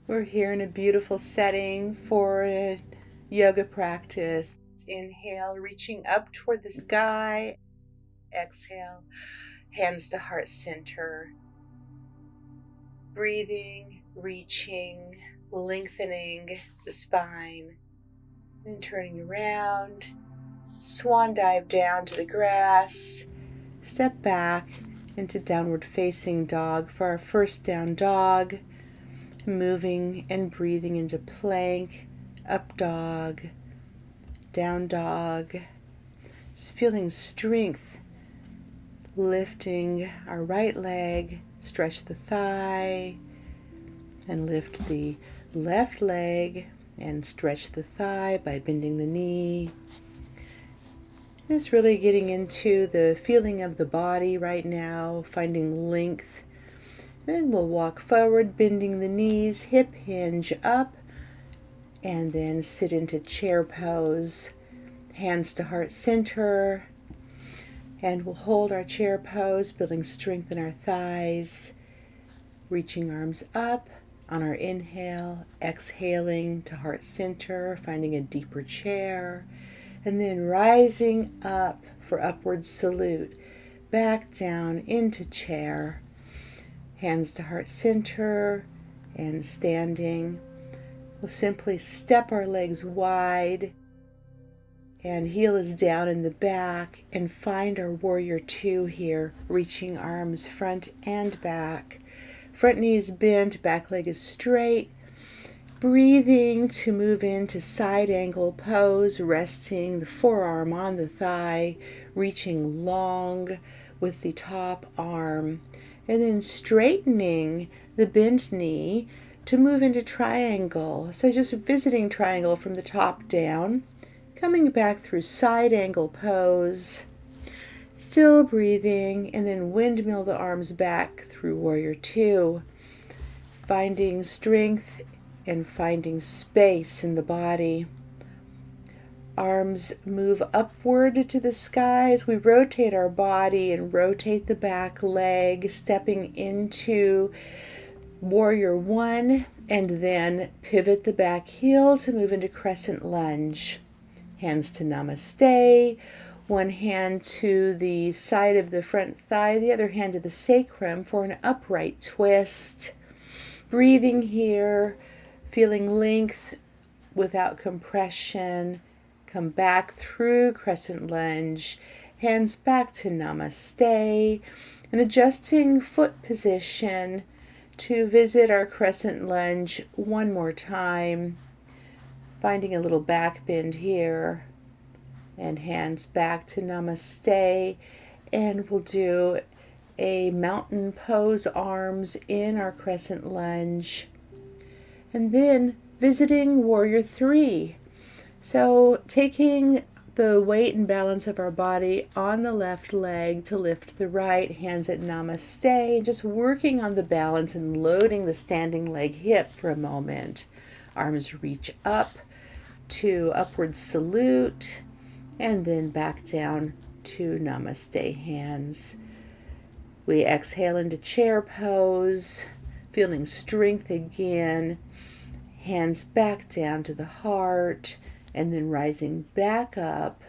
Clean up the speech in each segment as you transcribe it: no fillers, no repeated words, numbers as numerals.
We're here in a beautiful setting for a yoga practice. Inhale, reaching up toward the sky. Exhale, hands to heart center. Breathing, reaching, lengthening the spine. Then turning around, swan dive down to the grass. Step back into downward facing dog for our first down dog. Moving and breathing into plank, up dog, down dog. Just feeling strength, lifting our right leg, stretch the thigh, and lift the left leg and stretch the thigh by bending the knee. Just really getting into the feeling of the body right now, finding length. Then we'll walk forward, bending the knees, hip hinge up, and then sit into chair pose, hands to heart center. And we'll hold our chair pose, building strength in our thighs, reaching arms up on our inhale, exhaling to heart center, finding a deeper chair, and then rising up for upward salute, back down into chair. Hands to heart center and standing. We'll simply step our legs wide and heel is down in the back and find our warrior two here, reaching arms front and back. Front knee is bent, back leg is straight. Breathing to move into side angle pose, resting the forearm on the thigh, reaching long with the top arm. And then straightening the bent knee to move into triangle. So just visiting triangle from the top down, coming back through side angle pose, still breathing, and then windmill the arms back through warrior two, finding strength and finding space in the body. Arms move upward to the sky as we rotate our body and rotate the back leg, stepping into warrior one, and then pivot the back heel to move into crescent lunge. Hands to namaste, one hand to the side of the front thigh, the other hand to the sacrum for an upright twist. Breathing here, feeling length without compression. Come back through crescent lunge, hands back to namaste, and adjusting foot position to visit our crescent lunge one more time, finding a little back bend here, and hands back to namaste, and we'll do a mountain pose, arms in our crescent lunge, and then visiting warrior three. So taking the weight and balance of our body on the left leg to lift the right, hands at namaste, and just working on the balance and loading the standing leg hip for a moment. Arms reach up to upward salute, and then back down to namaste hands. We exhale into chair pose, feeling strength again, hands back down to the heart, and then rising back up,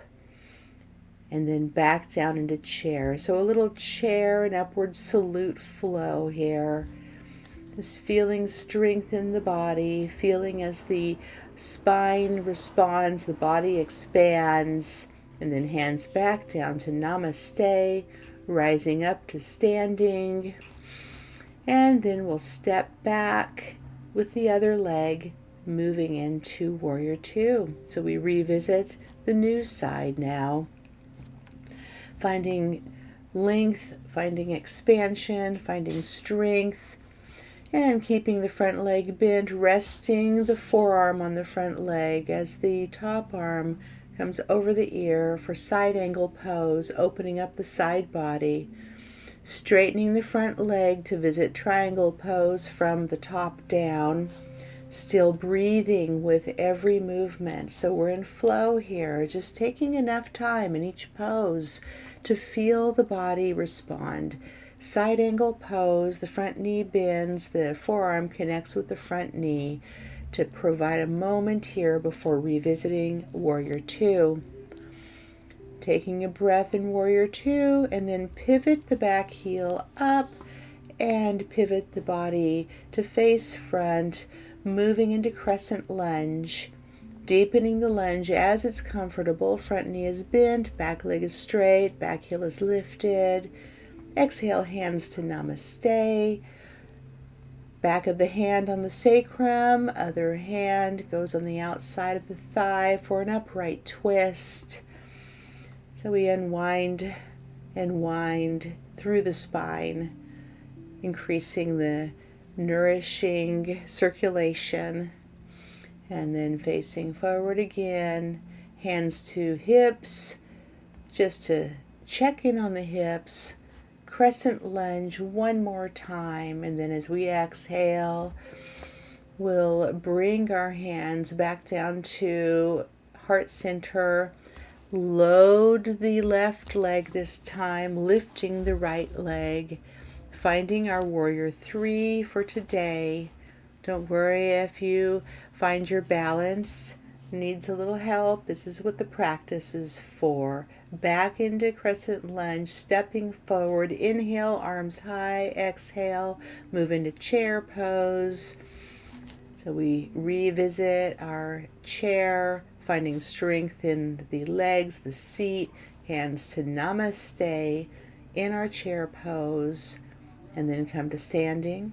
and then back down into chair. So a little chair and upward salute flow here. Just feeling strength in the body, feeling as the spine responds, the body expands, and then hands back down to namaste, rising up to standing, and then we'll step back with the other leg, moving into warrior two. So we revisit the new side now, finding length, finding expansion, finding strength, and keeping the front leg bent, resting the forearm on the front leg as the top arm comes over the ear for side angle pose, opening up the side body, straightening the front leg to visit triangle pose from the top down, still breathing with every movement. So we're in flow here, just taking enough time in each pose to feel the body respond, Side angle pose, the front knee bends, the forearm connects with the front knee to provide a moment here before revisiting Warrior Two. Taking a breath in Warrior Two, and then pivot the back heel up and pivot the body to face front, moving into crescent lunge, deepening the lunge as it's comfortable. Front knee is bent, back leg is straight, back heel is lifted. Exhale, hands to Namaste. Back of the hand on the sacrum, other hand goes on the outside of the thigh for an upright twist. So we unwind and wind through the spine, increasing the nourishing circulation. And then facing forward again, hands to hips, just to check in on the hips. Crescent lunge one more time, and then as we exhale, we'll bring our hands back down to heart center. Load the left leg this time, lifting the right leg, finding our Warrior Three for today. Don't worry if you find your balance needs a little help. This is what the practice is for. Back into crescent lunge, stepping forward. Inhale, arms high. Exhale, move into chair pose. So we revisit our chair, finding strength in the legs, the seat, hands to Namaste in our chair pose, and then come to standing.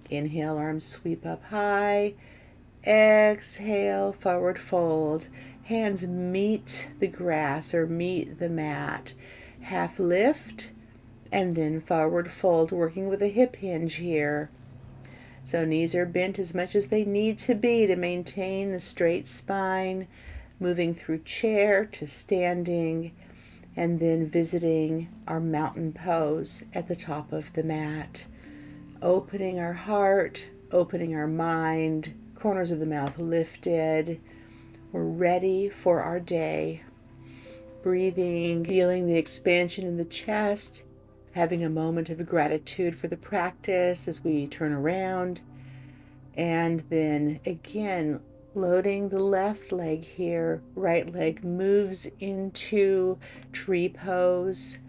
Inhale, arms sweep up high. Exhale, forward fold. Hands meet the grass or meet the mat. Half lift and then forward fold, working with a hip hinge here. So knees are bent as much as they need to be to maintain the straight spine. Moving through chair to standing, and then visiting our mountain pose at the top of the mat. Opening our heart, opening our mind, corners of the mouth lifted. We're ready for our day. Breathing, feeling the expansion in the chest, having a moment of gratitude for the practice as we turn around. And then again, loading the left leg here. Right leg moves into tree pose.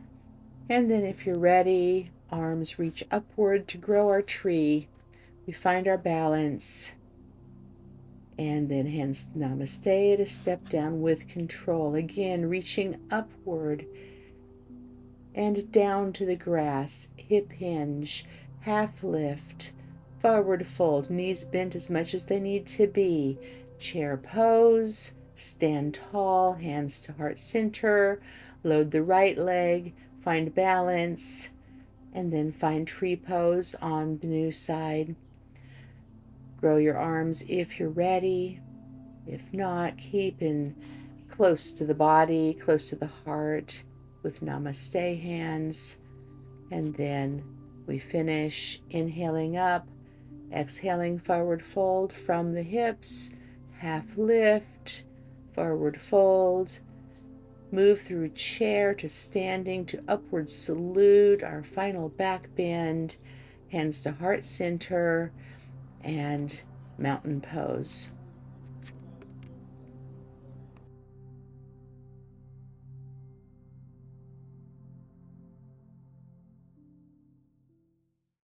And then if you're ready, arms reach upward to grow our tree. We find our balance. And then hands Namaste to step down with control. Again, reaching upward and down to the grass. Hip hinge, half lift, forward fold, knees bent as much as they need to be. Chair pose, stand tall, hands to heart center, load the right leg, find balance, and then find tree pose on the new side. Grow your arms if you're ready. If not, keep in close to the body, close to the heart with Namaste hands. And then we finish inhaling up, exhaling forward fold from the hips, half lift, forward fold, move through chair to standing to upward salute, our final back bend, hands to heart center, and mountain pose.